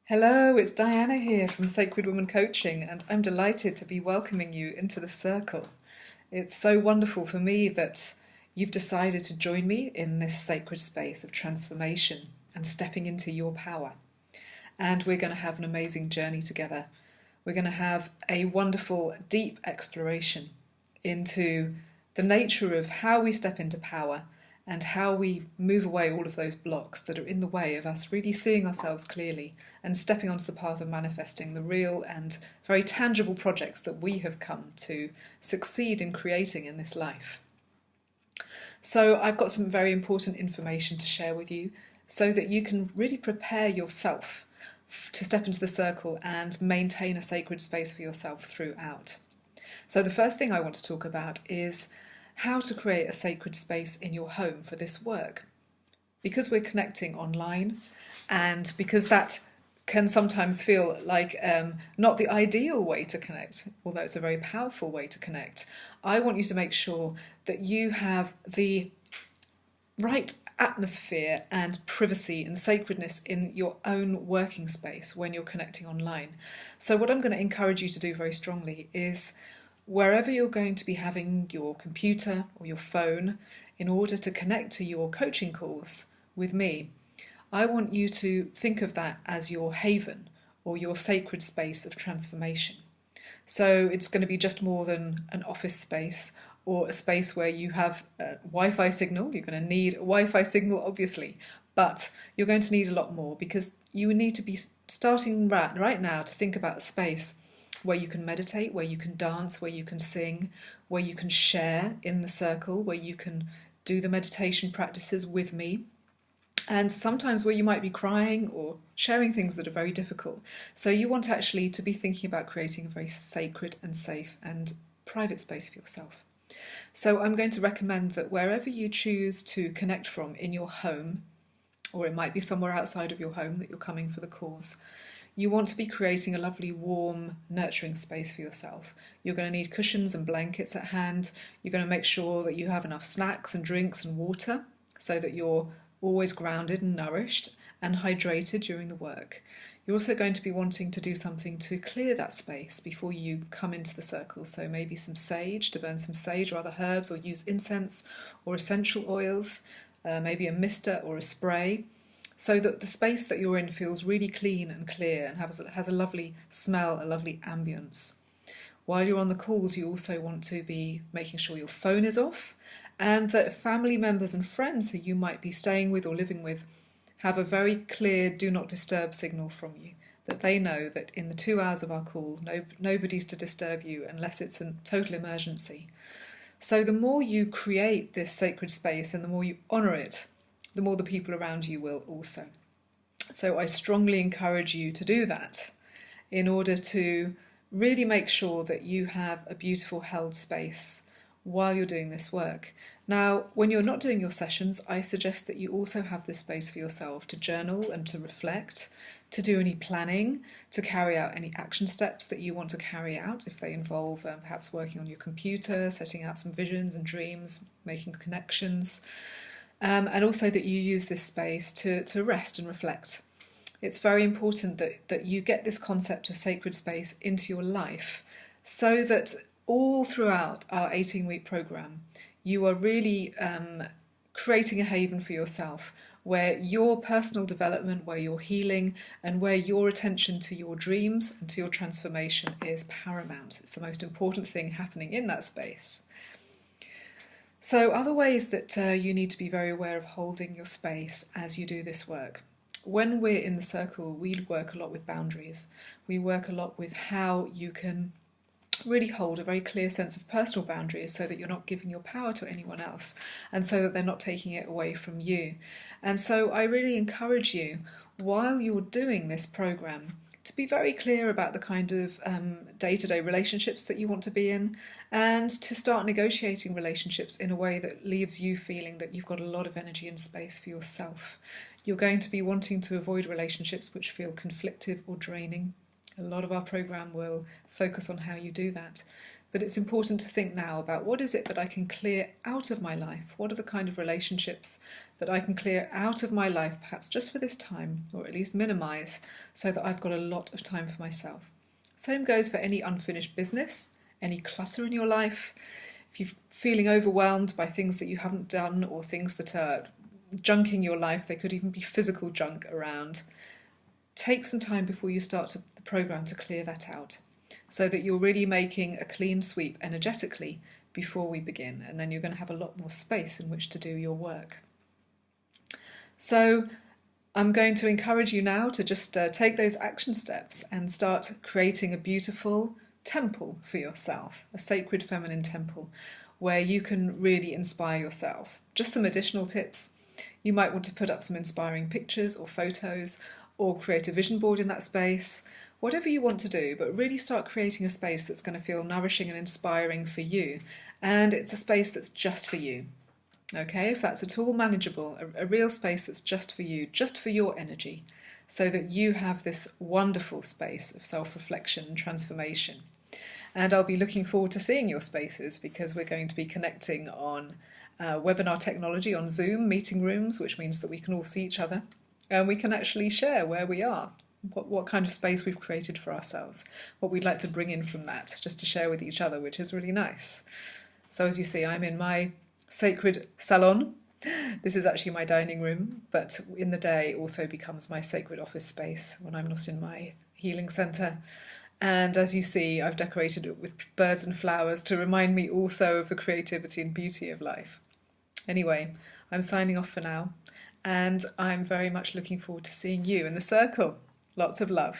Hello, it's Diana here from Sacred Woman Coaching, and I'm delighted to be welcoming you into the circle. It's so wonderful for me that you've decided to join me in this sacred space of transformation and stepping into your power. And we're going to have an amazing journey together. We're going to have a wonderful, deep exploration into the nature of how we step into power and how we move away all of those blocks that are in the way of us really seeing ourselves clearly and stepping onto the path of manifesting the real and very tangible projects that we have come to succeed in creating in this life. So I've got some very important information to share with you so that you can really prepare yourself to step into the circle and maintain a sacred space for yourself throughout. So the first thing I want to talk about is how to create a sacred space in your home for this work. Because we're connecting online, and because that can sometimes feel like not the ideal way to connect, although it's a very powerful way to connect, I want you to make sure that you have the right atmosphere and privacy and sacredness in your own working space when you're connecting online. So what I'm going to encourage you to do very strongly is wherever you're going to be having your computer or your phone in order to connect to your coaching calls with me, I want you to think of that as your haven or your sacred space of transformation. So it's going to be just more than an office space or a space where you have a Wi-Fi signal. You're going to need a Wi-Fi signal, obviously, but you're going to need a lot more because you need to be starting right now to think about a space where you can meditate, where you can dance, where you can sing, where you can share in the circle, where you can do the meditation practices with me, and sometimes where you might be crying or sharing things that are very difficult. So you want actually to be thinking about creating a very sacred and safe and private space for yourself. So I'm going to recommend that wherever you choose to connect from in your home, or it might be somewhere outside of your home that you're coming for the course, you want to be creating a lovely, warm, nurturing space for yourself. You're going to need cushions and blankets at hand. You're going to make sure that you have enough snacks and drinks and water so that you're always grounded and nourished and hydrated during the work. You're also going to be wanting to do something to clear that space before you come into the circle. So maybe some sage, to burn some sage or other herbs, or use incense or essential oils, maybe a mister or a spray, so that the space that you're in feels really clean and clear and has a lovely smell, a lovely ambience. While you're on the calls, you also want to be making sure your phone is off and that family members and friends who you might be staying with or living with have a very clear do not disturb signal from you, that they know that in the 2 hours of our call, nobody's to disturb you unless it's a total emergency. So the more you create this sacred space and the more you honour it, the more the people around you will also. So I strongly encourage you to do that in order to really make sure that you have a beautiful held space while you're doing this work. Now, when you're not doing your sessions, I suggest that you also have this space for yourself to journal and to reflect, to do any planning, to carry out any action steps that you want to carry out if they involve perhaps working on your computer, setting out some visions and dreams, making connections. And also that you use this space to rest and reflect. It's very important that you get this concept of sacred space into your life so that all throughout our 18-week program, you are really creating a haven for yourself where your personal development, where your healing, and where your attention to your dreams and to your transformation is paramount. It's the most important thing happening in that space. So other ways that you need to be very aware of holding your space as you do this work. When we're in the circle, we work a lot with boundaries. We work a lot with how you can really hold a very clear sense of personal boundaries so that you're not giving your power to anyone else and so that they're not taking it away from you. And so I really encourage you, while you're doing this program, to be very clear about the kind of day-to-day relationships that you want to be in and to start negotiating relationships in a way that leaves you feeling that you've got a lot of energy and space for yourself. You're going to be wanting to avoid relationships which feel conflictive or draining. A lot of our program will focus on how you do that. But it's important to think now about what is it that I can clear out of my life? What are the kind of relationships that I can clear out of my life, perhaps just for this time, or at least minimise, so that I've got a lot of time for myself. Same goes for any unfinished business, any clutter in your life. If you're feeling overwhelmed by things that you haven't done or things that are junking your life, they could even be physical junk around, take some time before you start the program to clear that out, so that you're really making a clean sweep energetically before we begin, and then you're going to have a lot more space in which to do your work. So I'm going to encourage you now to just take those action steps and start creating a beautiful temple for yourself, a sacred feminine temple where you can really inspire yourself. Just some additional tips. You might want to put up some inspiring pictures or photos, or create a vision board in that space, whatever you want to do, but really start creating a space that's going to feel nourishing and inspiring for you. And it's a space that's just for you. Okay, if that's at all manageable, a real space that's just for you, just for your energy, so that you have this wonderful space of self-reflection and transformation. And I'll be looking forward to seeing your spaces, because we're going to be connecting on webinar technology on Zoom meeting rooms, which means that we can all see each other and we can actually share where we are, what kind of space we've created for ourselves, what we'd like to bring in from that, just to share with each other, which is really nice. So as you see, I'm in my sacred salon. This is actually my dining room, but in the day it also becomes my sacred office space when I'm not in my healing centre. And as you see, I've decorated it with birds and flowers to remind me also of the creativity and beauty of life. Anyway, I'm signing off for now, and I'm very much looking forward to seeing you in the circle. Lots of love.